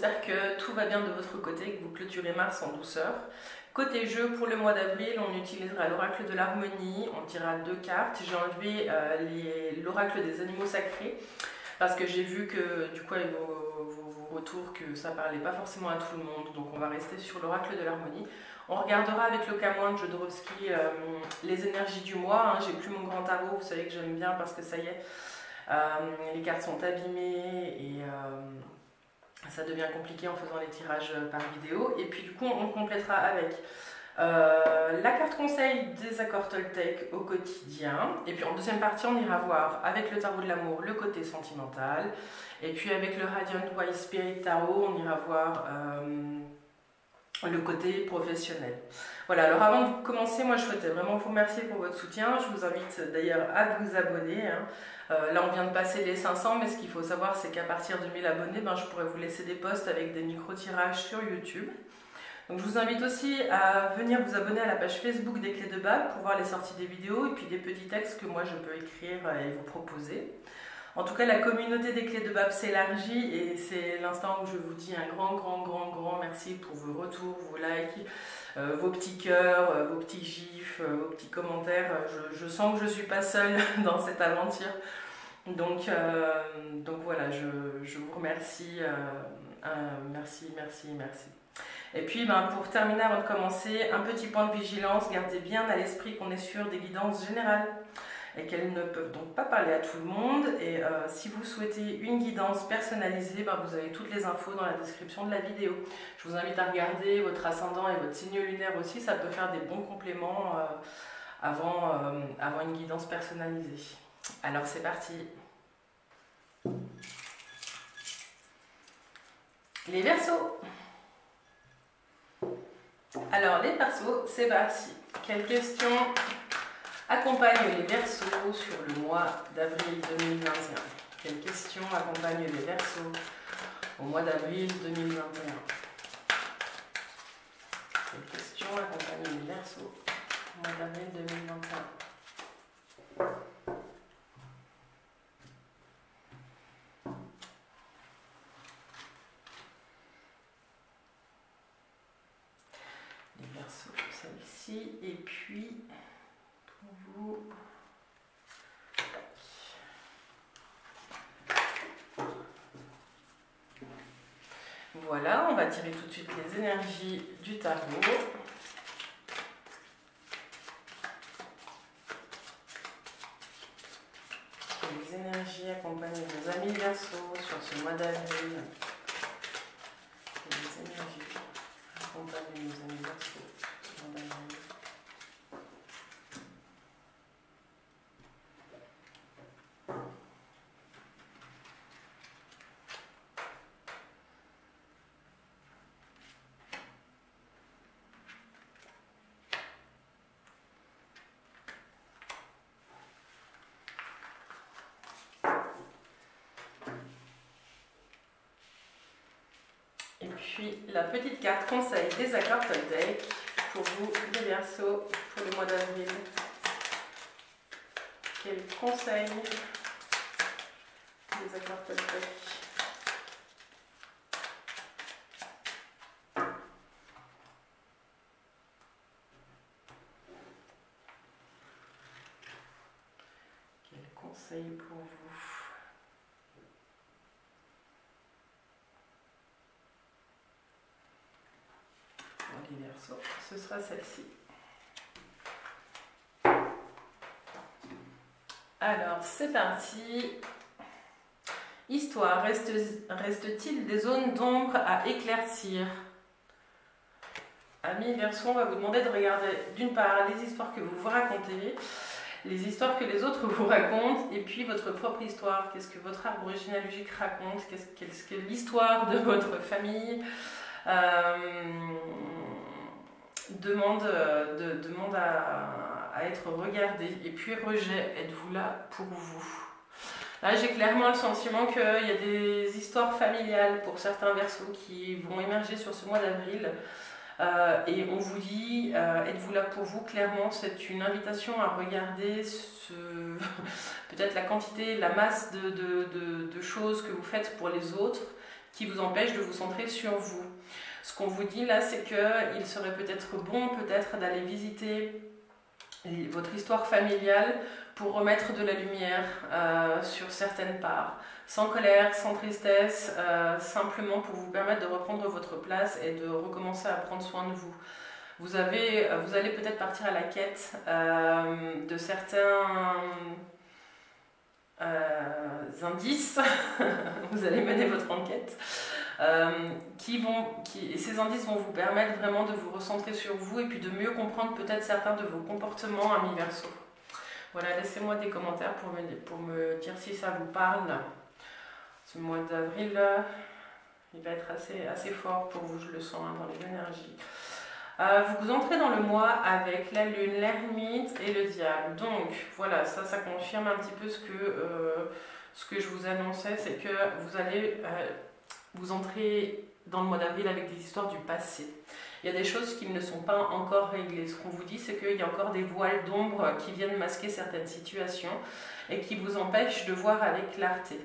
j'espère que tout va bien de votre côté, que vous clôturez Mars en douceur. Côté jeu, pour le mois d'avril, on utilisera l'oracle de l'harmonie, on tirera 2 cartes. J'ai enlevé l'oracle des animaux sacrés parce que j'ai vu que du coup avec vos retours que ça parlait pas forcément à tout le monde, donc on va rester sur l'oracle de l'harmonie. On regardera avec le Camoin de Jodorowsky les énergies du mois, hein. J'ai plus mon grand tarot, vous savez que j'aime bien parce que ça y est, les cartes sont abîmées et ça devient compliqué en faisant les tirages par vidéo. Et puis du coup on complétera avec la carte conseil des accords Toltec au quotidien. Et puis en deuxième partie on ira voir avec le tarot de l'amour le côté sentimental. Et puis avec le Radiant Wise Spirit Tarot on ira voir le côté professionnel. Voilà, alors avant de commencer, moi je souhaitais vraiment vous remercier pour votre soutien. Je vous invite d'ailleurs à vous abonner, hein. Là on vient de passer les 500, mais ce qu'il faut savoir c'est qu'à partir de 1000 abonnés, je pourrais vous laisser des posts avec des micro-tirages sur YouTube. Donc je vous invite aussi à venir vous abonner à la page Facebook des Clés de Bab pour voir les sorties des vidéos et puis des petits textes que moi je peux écrire et vous proposer. En tout cas, la communauté des Clés de Bab s'élargit et c'est l'instant où je vous dis un grand merci pour vos retours, vos likes, vos petits cœurs, vos petits gifs, vos petits commentaires. Je sens que je ne suis pas seule dans cette aventure. Donc voilà, je vous remercie. Merci. Et puis pour terminer, avant de commencer, un petit point de vigilance. Gardez bien à l'esprit qu'on est sur des guidances générales et qu'elles ne peuvent donc pas parler à tout le monde. Et si vous souhaitez une guidance personnalisée, vous avez toutes les infos dans la description de la vidéo. Je vous invite à regarder votre ascendant et votre signe lunaire aussi, ça peut faire des bons compléments avant une guidance personnalisée. Alors c'est parti. Les Verseaux. Alors les Verseaux, c'est parti. Quelles questions accompagne les Verseaux sur le mois d'avril 2021? Quelles questions accompagnent les Verseaux au mois d'avril 2021? Quelles questions accompagnent les Verseaux au mois d'avril 2021? Les Verseaux, celle-ci, et puis pour vous. Voilà, on va tirer tout de suite les énergies du tarot. Les énergies accompagnent nos amis Verseaux sur ce mois d'avril. Les énergies accompagnent nos amis Verseaux sur ce mois d'avril. Et puis la petite carte conseil des accords Toltec pour vous les Verseaux pour le mois d'avril. Quel conseil des accords Toltec? Quel conseil pour vous? Les Verseaux, ce sera celle-ci. Alors c'est parti. Histoire, reste-t-il des zones d'ombre à éclaircir? Amis Verseaux, on va vous demander de regarder d'une part les histoires que vous vous racontez, les histoires que les autres vous racontent, et puis votre propre histoire. Qu'est-ce que votre arbre généalogique raconte? Qu'est-ce que l'histoire de votre famille demande à être regardée? Et puis rejet, êtes-vous là pour vous? Là j'ai clairement le sentiment qu'il y a des histoires familiales pour certains Verseaux qui vont émerger sur ce mois d'avril. Et on vous dit, êtes-vous là pour vous? Clairement c'est une invitation à regarder peut-être la quantité, la masse de choses que vous faites pour les autres qui vous empêchent de vous centrer sur vous. Ce qu'on vous dit là, c'est qu'il serait peut-être bon d'aller visiter votre histoire familiale pour remettre de la lumière sur certaines parts, sans colère, sans tristesse, simplement pour vous permettre de reprendre votre place et de recommencer à prendre soin de vous. Vous allez peut-être partir à la quête de certains indices, vous allez mener votre enquête, et ces indices vont vous permettre vraiment de vous recentrer sur vous et puis de mieux comprendre peut-être certains de vos comportements amis Verseau. Voilà, laissez-moi des commentaires pour me dire si ça vous parle. Ce mois d'avril, il va être assez fort pour vous, je le sens dans les énergies. Vous entrez dans le mois avec la lune, l'ermite et le diable. Donc voilà, ça confirme un petit peu ce que je vous annonçais, c'est que vous entrez dans le mois d'avril avec des histoires du passé. Il y a des choses qui ne sont pas encore réglées. Ce qu'on vous dit, c'est qu'il y a encore des voiles d'ombre qui viennent masquer certaines situations et qui vous empêchent de voir avec clarté.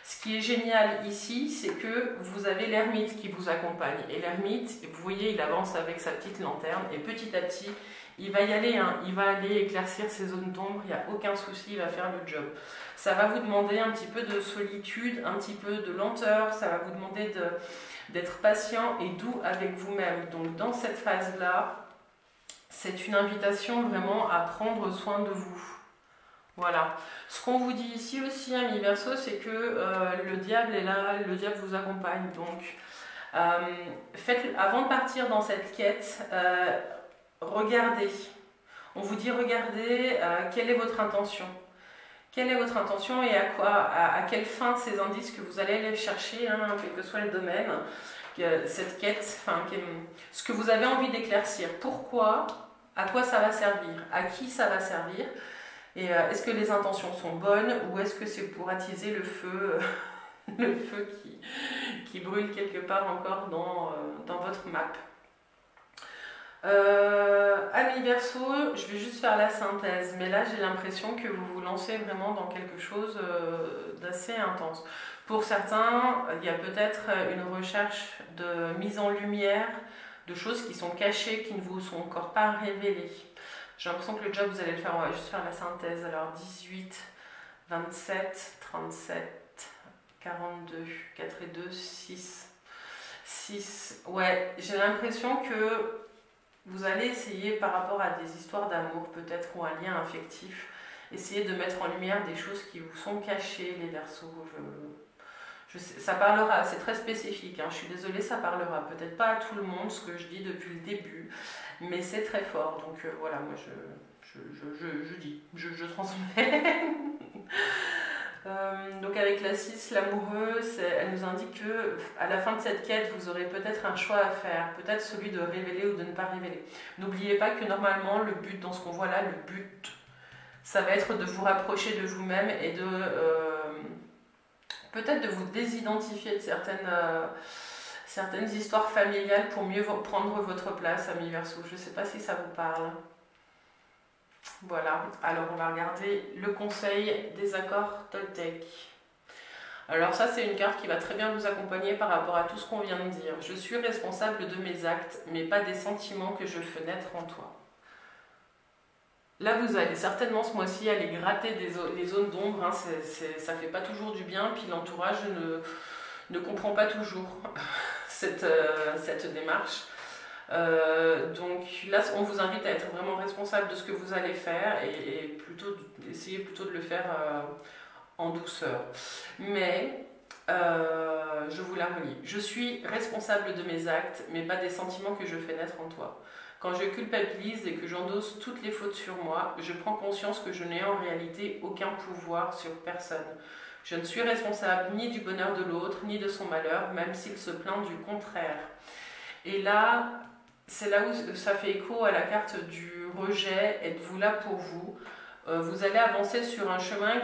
Ce qui est génial ici, c'est que vous avez l'ermite qui vous accompagne. Et l'ermite, vous voyez, il avance avec sa petite lanterne et petit à petit, il va y aller, il va aller éclaircir ces zones d'ombre, il n'y a aucun souci, il va faire le job. Ça va vous demander un petit peu de solitude, un petit peu de lenteur, ça va vous demander d'être patient et doux avec vous-même. Donc dans cette phase-là, c'est une invitation vraiment à prendre soin de vous. Voilà. Ce qu'on vous dit ici aussi, amis Verseau, c'est que le diable est là, le diable vous accompagne. Donc, avant de partir dans cette quête, regardez. On vous dit regardez quelle est votre intention. Quelle est votre intention et à quelle fin ces indices que vous allez aller chercher, quel que soit le domaine, cette quête, ce que vous avez envie d'éclaircir. Pourquoi, à quoi ça va servir, à qui ça va servir. Et est-ce que les intentions sont bonnes ou est-ce que c'est pour attiser le feu, le feu qui brûle quelque part encore dans votre map. Amis Verseau, je vais juste faire la synthèse, mais là j'ai l'impression que vous vous lancez vraiment dans quelque chose d'assez intense. Pour certains, il y a peut-être une recherche de mise en lumière de choses qui sont cachées, qui ne vous sont encore pas révélées. J'ai l'impression que le job, vous allez le faire, on va juste faire la synthèse. Alors 18, 27, 37, 42, 4 et 2, 6. 6. Ouais, j'ai l'impression que vous allez essayer par rapport à des histoires d'amour peut-être ou un lien affectif, essayer de mettre en lumière des choses qui vous sont cachées, les Verseaux. Ça parlera, c'est très spécifique, je suis désolée, ça parlera peut-être pas à tout le monde ce que je dis depuis le début, mais c'est très fort, donc voilà, moi je transmets. Donc avec la 6, l'amoureux, elle nous indique que à la fin de cette quête, vous aurez peut-être un choix à faire, peut-être celui de révéler ou de ne pas révéler. N'oubliez pas que normalement, le but, dans ce qu'on voit là, le but, ça va être de vous rapprocher de vous-même et de... peut-être de vous désidentifier de certaines histoires familiales pour mieux prendre votre place, amis Verseau. Je ne sais pas si ça vous parle. Voilà, alors on va regarder le conseil des accords Toltec. Alors ça, c'est une carte qui va très bien vous accompagner par rapport à tout ce qu'on vient de dire. Je suis responsable de mes actes, mais pas des sentiments que je fais naître en toi. Là, vous allez certainement ce mois-ci aller gratter les zones d'ombre, ça ne fait pas toujours du bien, puis l'entourage ne comprend pas toujours cette démarche. Donc là, on vous invite à être vraiment responsable de ce que vous allez faire et essayer plutôt de le faire en douceur. Mais je vous la relis. Je suis responsable de mes actes, mais pas des sentiments que je fais naître en toi. Quand je culpabilise et que j'endosse toutes les fautes sur moi, je prends conscience que je n'ai en réalité aucun pouvoir sur personne. Je ne suis responsable ni du bonheur de l'autre, ni de son malheur, même s'il se plaint du contraire. Et là, c'est là où ça fait écho à la carte du rejet. Êtes-vous là pour vous? Vous allez avancer sur un chemin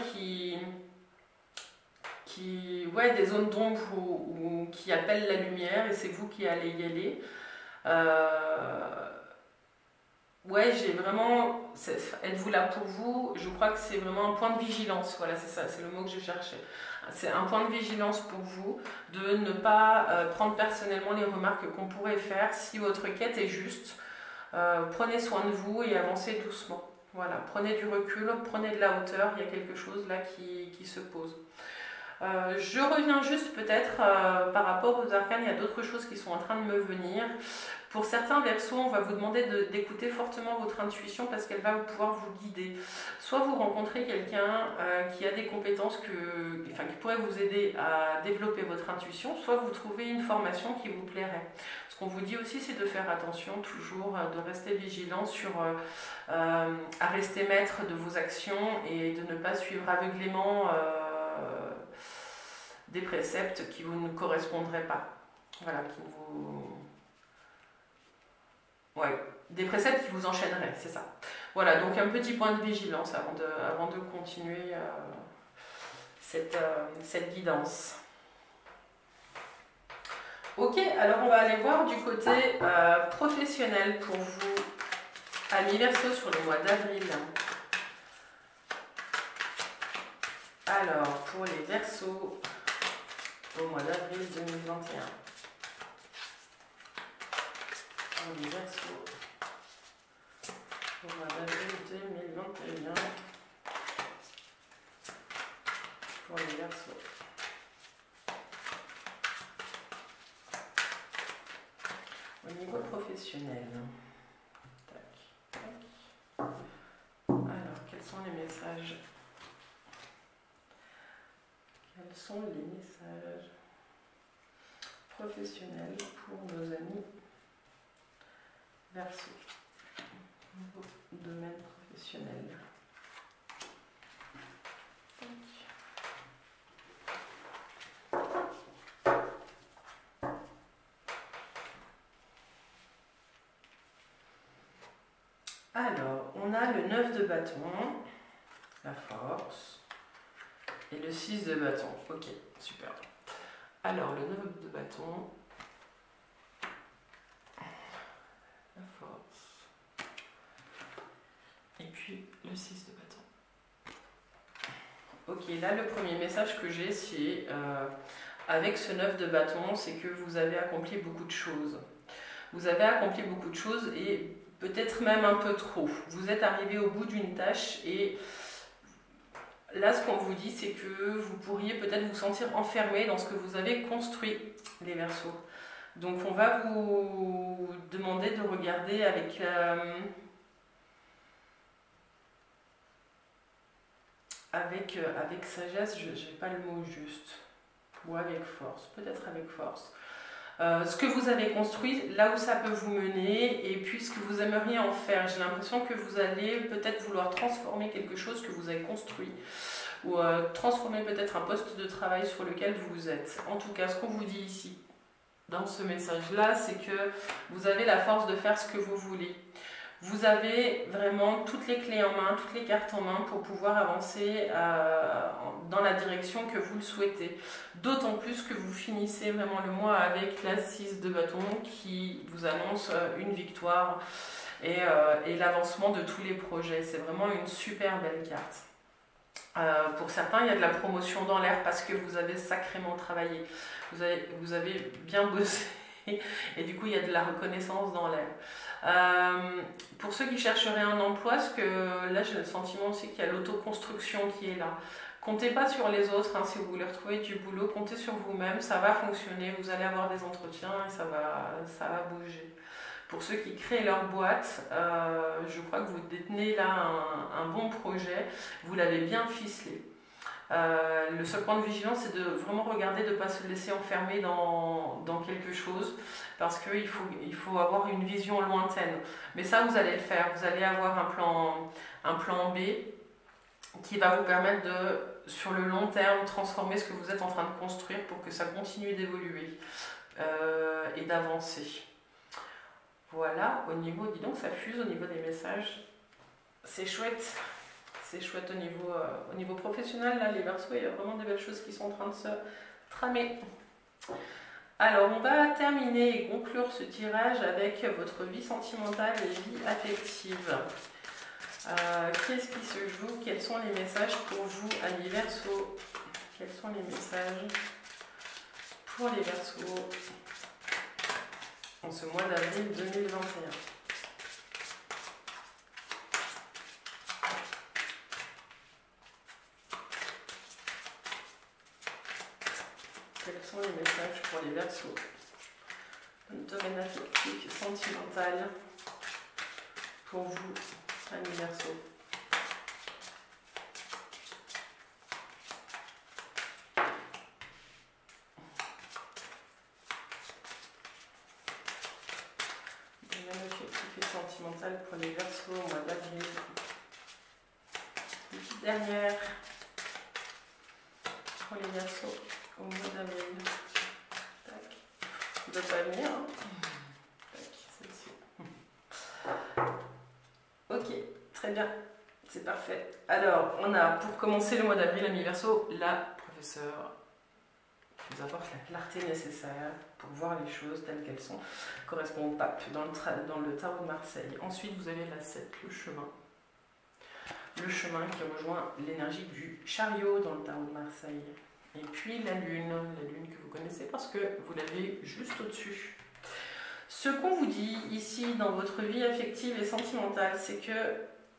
des zones d'ombre qui appellent la lumière et c'est vous qui allez y aller. Ouais, j'ai vraiment. Êtes-vous là pour vous? Je crois que c'est vraiment un point de vigilance. Voilà, c'est ça, c'est le mot que je cherchais. C'est un point de vigilance pour vous de ne pas prendre personnellement les remarques qu'on pourrait faire si votre quête est juste. Prenez soin de vous et avancez doucement. Voilà, prenez du recul, prenez de la hauteur. Il y a quelque chose là qui se pose. Je reviens juste peut-être par rapport aux arcanes, il y a d'autres choses qui sont en train de me venir. Pour certains versos, on va vous demander d'écouter fortement votre intuition parce qu'elle va pouvoir vous guider. Soit vous rencontrez quelqu'un qui a des compétences qui pourrait vous aider à développer votre intuition, soit vous trouvez une formation qui vous plairait. Ce qu'on vous dit aussi, c'est de faire attention toujours, de rester vigilant à rester maître de vos actions et de ne pas suivre aveuglément des préceptes qui vous ne correspondraient pas. Voilà, des préceptes qui vous enchaîneraient, c'est ça. Voilà, donc un petit point de vigilance avant de continuer cette guidance. Ok, alors on va aller voir du côté professionnel pour vous, amis Verseau, sur le mois d'avril. Alors, pour les Verseaux, au mois d'avril 2021. Pour les Verseaux, au mois d'avril 2021. Pour les Verseaux. Au niveau professionnel. Tac, tac. Alors, quels sont les messages? Quels sont les messages professionnels pour nos amis Verseau, niveau domaine professionnel? Alors, on a le 9 de bâton, la force, et le 6 de bâton. Ok, super. Alors, le 9 de bâton, la force, et puis le 6 de bâton. Ok, là, le premier message que j'ai, c'est avec ce 9 de bâton, c'est que vous avez accompli beaucoup de choses. Vous avez accompli beaucoup de choses et peut-être même un peu trop. Vous êtes arrivé au bout d'une tâche et là, ce qu'on vous dit, c'est que vous pourriez peut-être vous sentir enfermé dans ce que vous avez construit, les Verseaux. Donc, on va vous demander de regarder avec sagesse, je n'ai pas le mot juste, ou avec force, peut-être avec force. Ce que vous avez construit, là où ça peut vous mener, et puis ce que vous aimeriez en faire. J'ai l'impression que vous allez peut-être vouloir transformer quelque chose que vous avez construit, ou transformer peut-être un poste de travail sur lequel vous êtes. En tout cas, ce qu'on vous dit ici, dans ce message-là, c'est que vous avez la force de faire ce que vous voulez. Vous avez vraiment toutes les clés en main, toutes les cartes en main pour pouvoir avancer dans la direction que vous le souhaitez. D'autant plus que vous finissez vraiment le mois avec la 6 de bâton qui vous annonce une victoire et l'avancement de tous les projets. C'est vraiment une super belle carte. Pour certains, il y a de la promotion dans l'air parce que vous avez sacrément travaillé. Vous avez bien bossé et du coup, il y a de la reconnaissance dans l'air. Pour ceux qui chercheraient un emploi, parce que là j'ai le sentiment aussi qu'il y a l'autoconstruction qui est là. Comptez pas sur les autres, hein, si vous voulez retrouver du boulot, comptez sur vous-même, ça va fonctionner, vous allez avoir des entretiens et ça va bouger. Pour ceux qui créent leur boîte, je crois que vous détenez là un bon projet, vous l'avez bien ficelé. Le seul point de vigilance, c'est de vraiment regarder, de ne pas se laisser enfermer dans quelque chose, parce qu'il faut avoir une vision lointaine. Mais ça, vous allez le faire. Vous allez avoir un plan B qui va vous permettre de, sur le long terme, transformer ce que vous êtes en train de construire pour que ça continue d'évoluer et d'avancer. Voilà, au niveau, dis donc, ça fuse au niveau des messages. C'est chouette. C'est chouette au niveau professionnel, là, les Verseaux, il y a vraiment des belles choses qui sont en train de se tramer. Alors, on va terminer et conclure ce tirage avec votre vie sentimentale et vie affective. Qu'est-ce qui se joue? Quels sont les messages pour vous, amis Verseaux? Quels sont les messages pour les Verseaux en ce mois d'avril 2021? Quels sont les messages pour les Verseaux? Le domaine affectif et sentimental pour vous, amis Verseaux. Domaine affectif et sentimental pour les Verseaux au mois d'avril. Une petite dernière pour les Verseaux au mois d'avril. Tac. Vous n'êtes pas venir, hein? Tac, celle-ci. Ok, très bien, c'est parfait. Alors, on a pour commencer le mois d'avril, amis Verseaux, la professeure qui nous apporte la clarté nécessaire pour voir les choses telles qu'elles sont, correspond au pape dans le tarot de Marseille. Ensuite, vous avez la 7, le chemin. Le chemin qui rejoint l'énergie du chariot dans le tarot de Marseille. Et puis la lune que vous connaissez parce que vous l'avez juste au-dessus. Ce qu'on vous dit ici dans votre vie affective et sentimentale, c'est que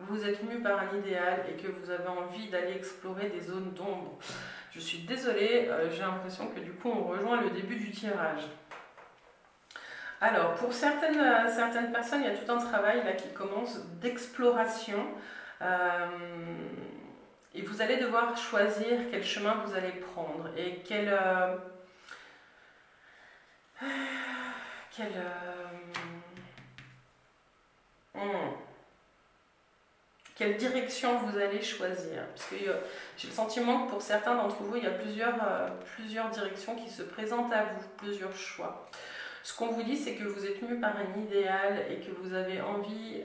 vous êtes mu par un idéal et que vous avez envie d'aller explorer des zones d'ombre. Je suis désolée, j'ai l'impression que du coup on rejoint le début du tirage. Alors pour certaines personnes, il y a tout un travail là qui commence d'exploration. Et vous allez devoir choisir quel chemin vous allez prendre et quelle direction vous allez choisir. Parce que j'ai le sentiment que pour certains d'entre vous, il y a plusieurs directions qui se présentent à vous, plusieurs choix. Ce qu'on vous dit, c'est que vous êtes mu par un idéal et que vous avez envie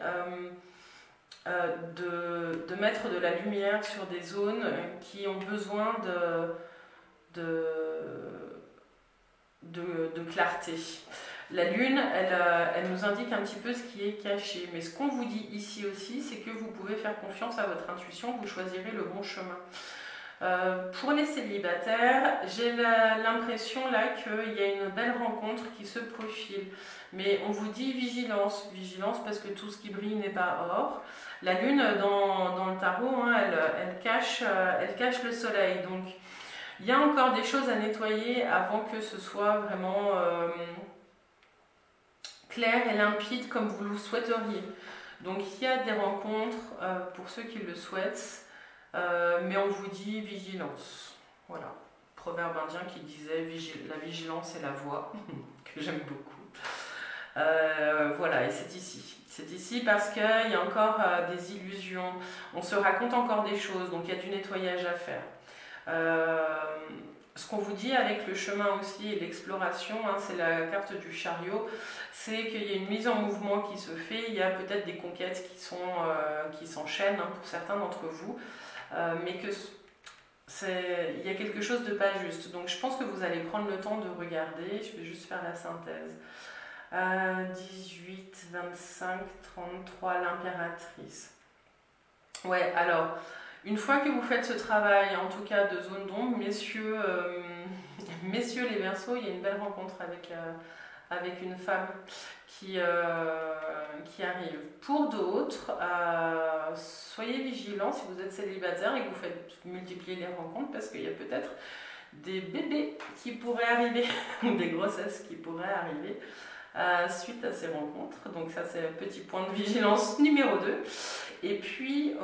de mettre de la lumière sur des zones qui ont besoin de clarté. La lune, elle nous indique un petit peu ce qui est caché, mais ce qu'on vous dit ici aussi, c'est que vous pouvez faire confiance à votre intuition, vous choisirez le bon chemin. Pour les célibataires, j'ai l'impression là qu'il y a une belle rencontre qui se profile, mais on vous dit vigilance, vigilance parce que tout ce qui brille n'est pas or. La lune dans le tarot, hein, elle cache le soleil, donc il y a encore des choses à nettoyer avant que ce soit vraiment clair et limpide comme vous le souhaiteriez. Donc il y a des rencontres pour ceux qui le souhaitent, mais on vous dit vigilance. Voilà, proverbe indien qui disait la vigilance est la voie, que j'aime beaucoup. Voilà, et c'est ici. C'est ici parce qu'il y a encore des illusions, on se raconte encore des choses, donc il y a du nettoyage à faire. Ce qu'on vous dit avec le chemin aussi et l'exploration, hein, c'est la carte du chariot, c'est qu'il y a une mise en mouvement qui se fait, il y a peut-être des conquêtes qui s'enchaînent hein, pour certains d'entre vous, mais que il y a quelque chose de pas juste. Donc je pense que vous allez prendre le temps de regarder, je vais juste faire la synthèse. 18, 25, 33, l'impératrice. Ouais, alors, une fois que vous faites ce travail, en tout cas de zone d'ombre, messieurs les Verseaux, il y a une belle rencontre avec une femme qui arrive. Pour d'autres, soyez vigilants si vous êtes célibataire et que vous faites multiplier les rencontres parce qu'il y a peut-être des bébés qui pourraient arriver, ou des grossesses qui pourraient arriver. Suite à ces rencontres, donc ça c'est un petit point de vigilance numéro 2. Et puis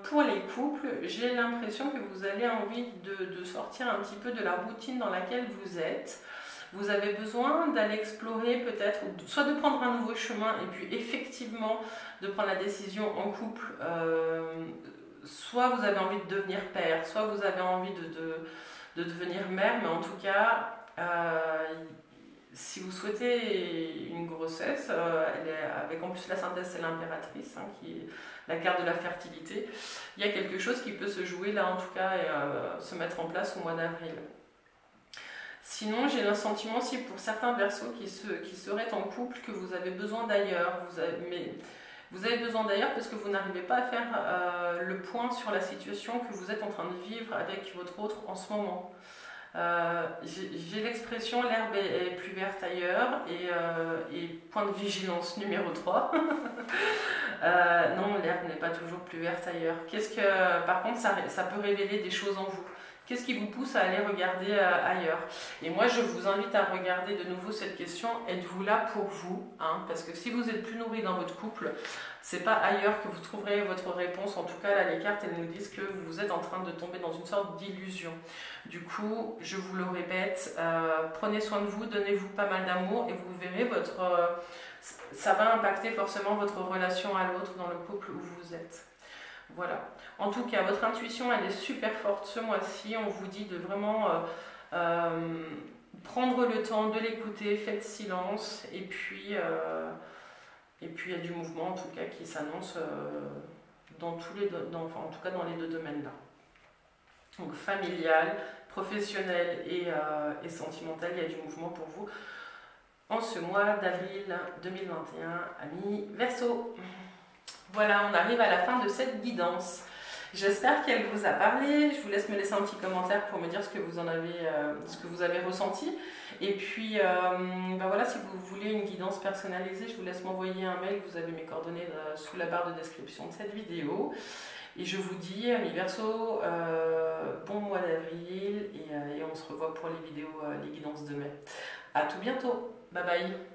pour les couples, j'ai l'impression que vous avez envie de sortir un petit peu de la routine dans laquelle vous êtes. Vous avez besoin d'aller explorer peut-être, soit de prendre un nouveau chemin et puis effectivement de prendre la décision en couple, soit vous avez envie de devenir père, soit vous avez envie de devenir mère, mais en tout cas si vous souhaitez une grossesse, avec en plus la synthèse c'est l'impératrice, hein, qui est la carte de la fertilité, il y a quelque chose qui peut se jouer là en tout cas et se mettre en place au mois d'avril. Sinon, j'ai le sentiment aussi pour certains Verseaux qui seraient en couple que vous avez besoin d'ailleurs. Mais vous avez besoin d'ailleurs parce que vous n'arrivez pas à faire le point sur la situation que vous êtes en train de vivre avec votre autre en ce moment. J'ai l'expression l'herbe est plus verte ailleurs et point de vigilance numéro 3. Non, l'herbe n'est pas toujours plus verte ailleurs. Par contre, ça peut révéler des choses en vous. Qu'est-ce qui vous pousse à aller regarder ailleurs? Et moi, je vous invite à regarder de nouveau cette question, êtes-vous là pour vous, hein? Parce que si vous êtes plus nourri dans votre couple, c'est pas ailleurs que vous trouverez votre réponse. En tout cas, là, les cartes, elles nous disent que vous êtes en train de tomber dans une sorte d'illusion. Du coup, je vous le répète, prenez soin de vous, donnez-vous pas mal d'amour et vous verrez ça va impacter forcément votre relation à l'autre dans le couple où vous êtes. Voilà. En tout cas, votre intuition, elle est super forte ce mois-ci. On vous dit de vraiment prendre le temps de l'écouter, faites silence. Et puis, il y a du mouvement, en tout cas, qui s'annonce en tout cas dans les deux domaines-là. Donc, familial, professionnel et sentimental, il y a du mouvement pour vous en ce mois d'avril 2021, amis Verseau. Voilà, on arrive à la fin de cette guidance. J'espère qu'elle vous a parlé. Je vous laisse me laisser un petit commentaire pour me dire ce que vous avez ressenti. Et puis, voilà, si vous voulez une guidance personnalisée, je vous laisse m'envoyer un mail. Vous avez mes coordonnées sous la barre de description de cette vidéo. Et je vous dis, amis Verseau, bon mois d'avril et on se revoit pour les vidéos, les guidances de mai. À tout bientôt. Bye bye.